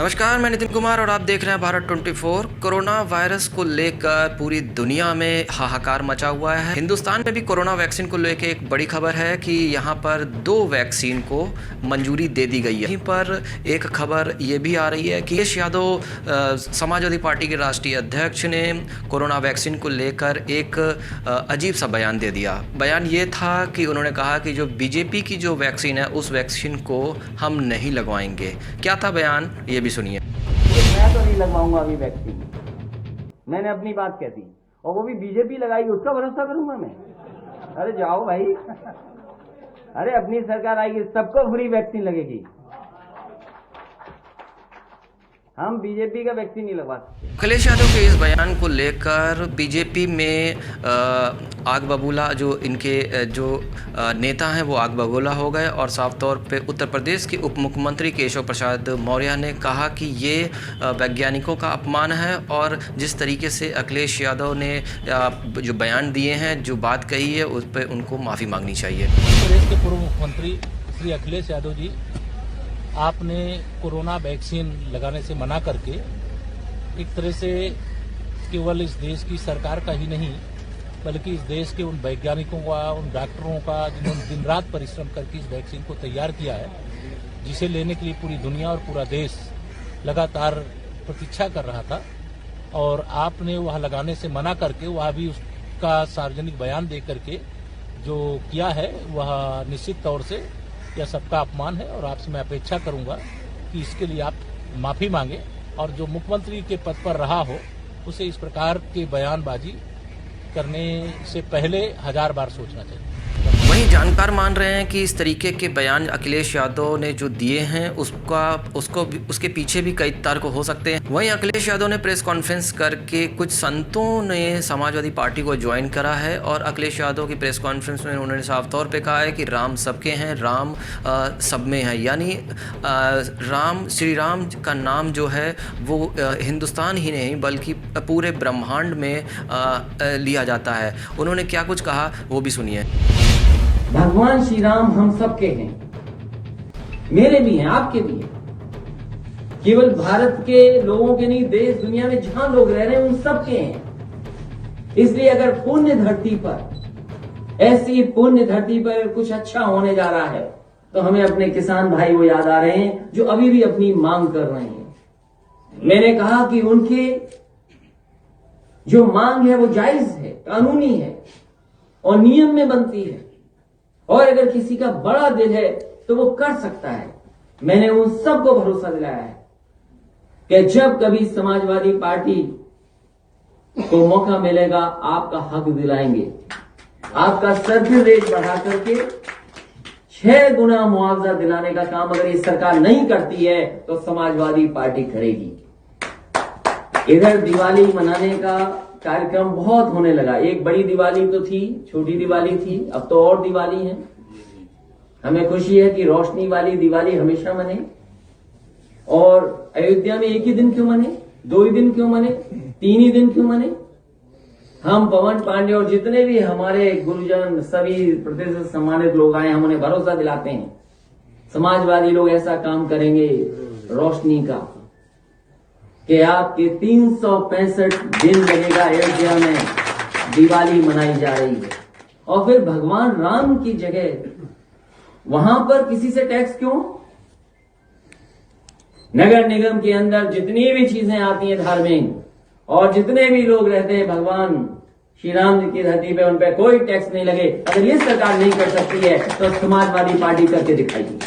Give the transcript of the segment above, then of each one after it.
नमस्कार, मैं नितिन कुमार और आप देख रहे हैं भारत 24। कोरोना वायरस को लेकर पूरी दुनिया में हाहाकार मचा हुआ है। हिंदुस्तान में भी कोरोना वैक्सीन को लेकर एक बड़ी खबर है कि यहाँ पर 2 वैक्सीन को मंजूरी दे दी गई है। यहीं पर एक खबर ये भी आ रही है कि अखिलेश यादव समाजवादी पार्टी के राष्ट्रीय अध्यक्ष ने कोरोना वैक्सीन को लेकर एक अजीब सा बयान दे दिया। बयान ये था कि उन्होंने कहा कि जो बीजेपी की जो वैक्सीन है उस वैक्सीन को हम नहीं लगवाएंगे। क्या था बयान, ये भी सुनिए। मैं तो नहीं लगवाऊंगा अभी वैक्सीन। मैंने अपनी बात कह दी और वो भी बीजेपी लगाएगी उसका भरोसा करूंगा मैं? अरे जाओ भाई। अरे अपनी सरकार आएगी सबको फ्री वैक्सीन लगेगी। हम बीजेपी का वैक्सीन नहीं लगवा सकते। अखिलेश यादव के इस बयान को लेकर बीजेपी में आग बबूला, जो इनके जो नेता हैं वो आग बबूला हो गए और साफ तौर पे उत्तर प्रदेश के उप मुख्यमंत्री केशव प्रसाद मौर्य ने कहा कि ये वैज्ञानिकों का अपमान है और जिस तरीके से अखिलेश यादव ने जो बयान दिए हैं, जो बात कही है, उस पर उनको माफ़ी मांगनी चाहिए। प्रदेश के पूर्व मुख्यमंत्री श्री अखिलेश यादव जी, आपने कोरोना वैक्सीन लगाने से मना करके एक तरह से केवल इस देश की सरकार का ही नहीं बल्कि इस देश के उन वैज्ञानिकों का, उन डॉक्टरों का जिन्होंने दिन रात परिश्रम करके इस वैक्सीन को तैयार किया है, जिसे लेने के लिए पूरी दुनिया और पूरा देश लगातार प्रतीक्षा कर रहा था, और आपने वह लगाने से मना करके वह भी उसका सार्वजनिक बयान दे करके जो किया है वह निश्चित तौर से यह सबका अपमान है। और आपसे मैं अपेक्षा करूंगा कि इसके लिए आप माफी मांगे और जो मुख्यमंत्री के पद पर रहा हो उसे इस प्रकार के बयानबाजी करने से पहले 1000 बार सोचना चाहिए। वहीं जानकार मान रहे हैं कि इस तरीके के बयान अखिलेश यादव ने जो दिए हैं उसके पीछे भी कई तर्क हो सकते हैं। वहीं अखिलेश यादव ने प्रेस कॉन्फ्रेंस करके कुछ संतों ने समाजवादी पार्टी को ज्वाइन करा है और अखिलेश यादव की प्रेस कॉन्फ्रेंस में उन्होंने साफ तौर पे कहा है कि राम सबके हैं, राम सब में है। यानी राम, श्री राम का नाम जो है वो हिंदुस्तान ही नहीं बल्कि पूरे ब्रह्मांड में लिया जाता है। उन्होंने क्या कुछ कहा वो भी सुनिए। भगवान श्री राम हम सबके हैं, मेरे भी हैं, आपके भी हैं। केवल भारत के लोगों के नहीं, देश दुनिया में जहां लोग रह रहे हैं उन सबके हैं। इसलिए अगर पुण्य धरती पर, ऐसी पुण्य धरती पर कुछ अच्छा होने जा रहा है तो हमें अपने किसान भाई वो याद आ रहे हैं जो अभी भी अपनी मांग कर रहे हैं। मैंने कहा कि उनके जो मांग है वो जायज है, कानूनी है और नियम में बनती है, और अगर किसी का बड़ा दिल है तो वो कर सकता है। मैंने उन सबको भरोसा दिलाया है कि जब कभी समाजवादी पार्टी को मौका मिलेगा आपका हक दिलाएंगे। आपका सर्विस रेट बढ़ा करके 6 गुना मुआवजा दिलाने का काम अगर ये सरकार नहीं करती है तो समाजवादी पार्टी करेगी। इधर दिवाली मनाने का कार्यक्रम बहुत होने लगा। एक बड़ी दिवाली तो थी, छोटी दिवाली थी, अब तो और दिवाली है। हमें खुशी है कि रोशनी वाली दिवाली हमेशा मने। और अयोध्या में एक ही दिन क्यों मने, 2 ही दिन क्यों मने, 3 ही दिन क्यों मने? हम पवन पांडे और जितने भी हमारे गुरुजन, सभी प्रतिष्ठित सम्मानित लोग आए, हम उन्हें भरोसा दिलाते हैं समाजवादी लोग ऐसा काम करेंगे रोशनी का कि आपके 365 दिन लगेगा अयोध्या में दिवाली मनाई जा रही है। और फिर भगवान राम की जगह वहां पर किसी से टैक्स क्यों? नगर निगम के अंदर जितनी भी चीजें आती हैं धार्मिक, और जितने भी लोग रहते हैं भगवान श्री राम जी की धरती पे, उन पर कोई टैक्स नहीं लगे। अगर ये सरकार नहीं कर सकती है तो समाजवादी पार्टी करके दिखाएगी।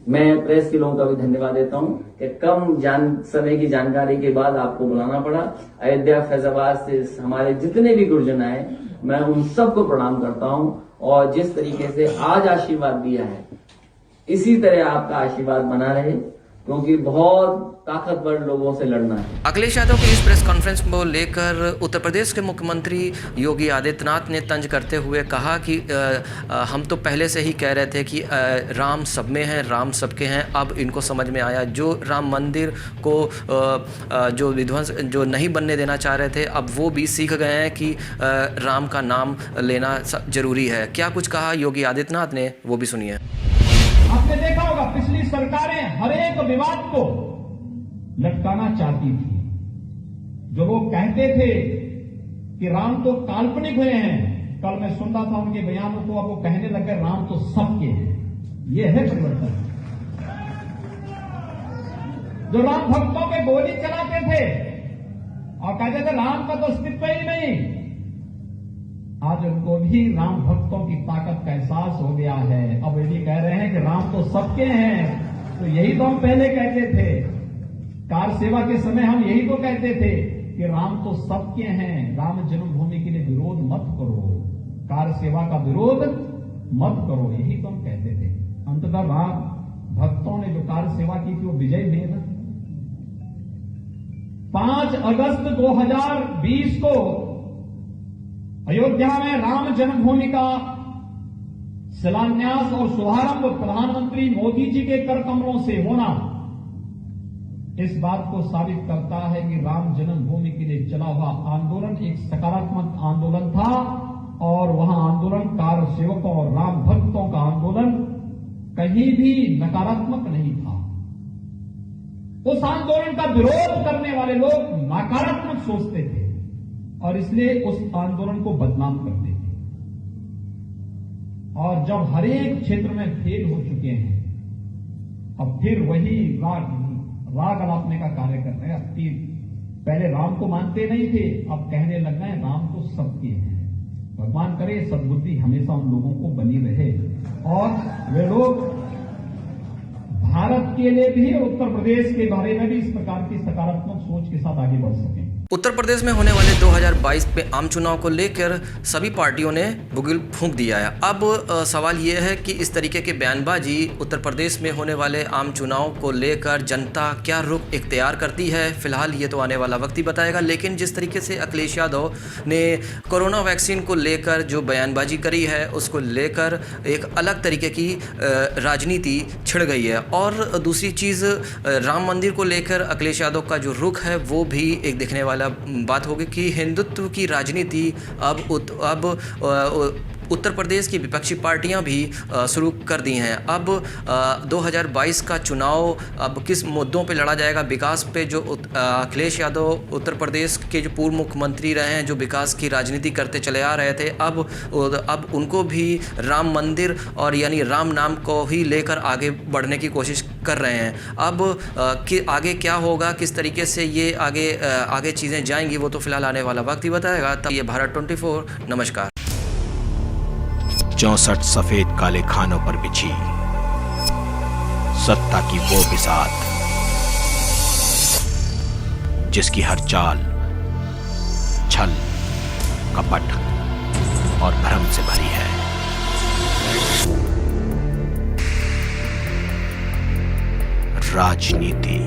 मैं प्रेस के लोगों का भी धन्यवाद देता हूं कि कम समय की जानकारी के बाद आपको बुलाना पड़ा। अयोध्या, फैजाबाद से हमारे जितने भी गुरुजन आए, मैं उन सबको प्रणाम करता हूं। और जिस तरीके से आज आशीर्वाद दिया है, इसी तरह आपका आशीर्वाद बना रहे क्योंकि बहुत ताकतवर लोगों से लड़ना है। अखिलेश यादव की इस प्रेस कॉन्फ्रेंस को लेकर उत्तर प्रदेश के मुख्यमंत्री योगी आदित्यनाथ ने तंज करते हुए कहा कि हम तो पहले से ही कह रहे थे कि राम सब में है, राम सबके हैं। अब इनको समझ में आया, जो राम मंदिर को जो विध्वंस जो नहीं बनने देना चाह रहे थे, अब वो भी सीख गए हैं कि राम का नाम लेना जरूरी है। क्या कुछ कहा योगी आदित्यनाथ ने, वो भी सुनिए। आपने देखा होगा पिछली सरकारें हर एक विवाद को लटकाना चाहती थी। जो लोग कहते थे कि राम तो काल्पनिक हुए हैं, कल मैं सुन रहा था उनके बयानों को, अब वो कहने लगे राम तो सबके हैं। ये है परिवर्तन। जो राम भक्तों पे गोली चलाते थे और कहते थे राम का तो अस्तित्व ही नहीं, आज उनको भी राम भक्तों की ताकत का एहसास हो गया है। अब ये भी कह रहे हैं कि राम तो सबके हैं। तो यही तो हम पहले कहते थे, कार सेवा के समय हम यही तो कहते थे कि राम तो सबके हैं, राम जन्मभूमि के लिए विरोध मत करो, कार सेवा का विरोध मत करो, यही तो हम कहते थे। अंततः राम भक्तों ने जो कार सेवा की थी वो विजय हुई ना। 5 अगस्त 2020 को अयोध्या में राम जन्मभूमि का शिलान्यास और शुभारंभ प्रधानमंत्री मोदी जी के कर कमलों से होना इस बात को साबित करता है कि राम जन्मभूमि के लिए चला हुआ आंदोलन एक सकारात्मक आंदोलन था और वहां आंदोलनकार सेवकों और राम भक्तों का आंदोलन कहीं भी नकारात्मक नहीं था। उस आंदोलन का विरोध करने वाले लोग नकारात्मक सोचते थे और इसलिए उस आंदोलन को बदनाम करते थे। और जब हर एक क्षेत्र में फेल हो चुके हैं, अब फिर वही राग अलापने का कार्य कर रहे हैं। अब पहले राम को मानते नहीं थे, अब कहने लग गए राम तो सबके हैं। भगवान करे सद्बुद्धि हमेशा उन लोगों को बनी रहे और वे लोग भारत के लिए भी और उत्तर प्रदेश के बारे में भी इस प्रकार की सकारात्मक सोच के साथ आगे बढ़ सकें। उत्तर प्रदेश में होने वाले 2022 में आम चुनाव को लेकर सभी पार्टियों ने बुगिल फूंक दिया है। अब सवाल यह है कि इस तरीके की बयानबाजी उत्तर प्रदेश में होने वाले आम चुनाव को लेकर जनता क्या रुख इख्तियार करती है, फिलहाल ये तो आने वाला वक्त ही बताएगा। लेकिन जिस तरीके से अखिलेश यादव ने कोरोना वैक्सीन को लेकर जो बयानबाजी करी है, उसको लेकर एक अलग तरीके की राजनीति छिड़ गई है। और दूसरी चीज़, राम मंदिर को लेकर अखिलेश यादव का जो रुख है वो भी एक दिखने वाला बात होगी कि हिंदुत्व की राजनीति अब उत्तर प्रदेश की विपक्षी पार्टियां भी शुरू कर दी हैं। अब 2022 का चुनाव अब किस मुद्दों पे लड़ा जाएगा? विकास पे जो अखिलेश यादव उत्तर प्रदेश के जो पूर्व मुख्यमंत्री रहे हैं, जो विकास की राजनीति करते चले आ रहे थे, अब उनको भी राम मंदिर और यानी राम नाम को ही लेकर आगे बढ़ने की कोशिश कर रहे हैं। अब आगे क्या होगा, किस तरीके से ये आगे चीज़ें जाएंगी, वो तो फिलहाल आने वाला वक्त ही बताएगा। तब ये भारत 24, नमस्कार। 64 सफेद काले खानों पर बिछी सत्ता की वो बिसात, जिसकी हर चाल छल, कपट और भ्रम से भरी है। राजनीति